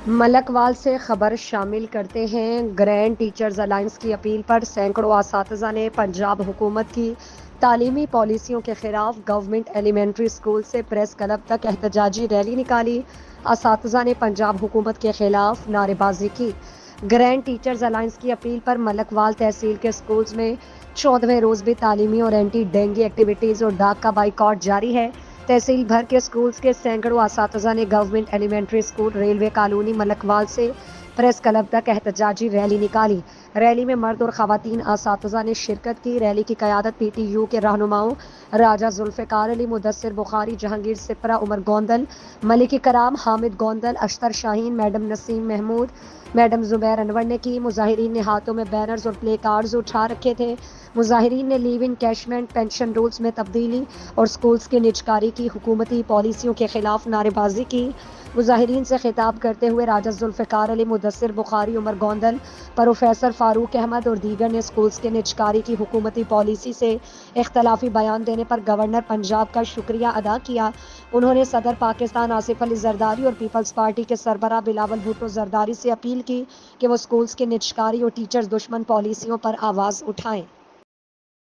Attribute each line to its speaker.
Speaker 1: ملکوال سے خبر شامل کرتے ہیں۔ گرینڈ ٹیچرز الائنس کی اپیل پر سینکڑوں اساتذہ نے پنجاب حکومت کی تعلیمی پالیسیوں کے خلاف گورنمنٹ ایلیمنٹری اسکول سے پریس کلب تک احتجاجی ریلی نکالی۔ اساتذہ نے پنجاب حکومت کے خلاف نعرے بازی کی۔ گرینڈ ٹیچرز الائنس کی اپیل پر ملکوال تحصیل کے اسکولز میں 14ویں روز بھی تعلیمی اور اینٹی ڈینگی ایکٹیویٹیز اور ڈاک کا بائیکاٹ جاری ہے۔ تحصیل بھر کے اسکولز کے سینکڑوں اساتذہ نے government elementary school railway colony Malakwal سے پریس کلب تک احتجاجی ریلی نکالی۔ ریلی میں مرد اور خواتین اساتذہ نے شرکت کی۔ ریلی کی قیادت پی ٹی یو کے رہنماؤں راجہ ذوالفقار علی، مدثر بخاری، جہانگیر سپرہ، عمر گوندل، ملک کرام، حامد گوندل، اشتر شاہین، میڈم نسیم محمود، میڈم زبیر انور نے کی۔ مظاہرین نے ہاتھوں میں بینرز اور پلے کارڈز اٹھا رکھے تھے۔ مظاہرین نے لیو ان کیشمنٹ، پینشن رولز میں تبدیلی اور اسکولز کے نجکاری کی حکومتی پالیسیوں کے خلاف نعرے بازی کی۔ مظاہرین سے خطاب کرتے ہوئے راجہ ذوالفقار علی، مدثر بخاری، عمر گوندل، پروفیسر فاروق احمد اور دیگر نے اسکولز کے نجکاری کی حکومتی پالیسی سے اختلافی بیان دینے پر گورنر پنجاب کا شکریہ ادا کیا۔ انہوں نے صدر پاکستان آصف علی زرداری اور پیپلز پارٹی کے سربراہ بلاول بھٹو زرداری سے اپیل کی کہ وہ اسکولز کے نجکاری اور ٹیچرز دشمن پالیسیوں پر آواز اٹھائیں۔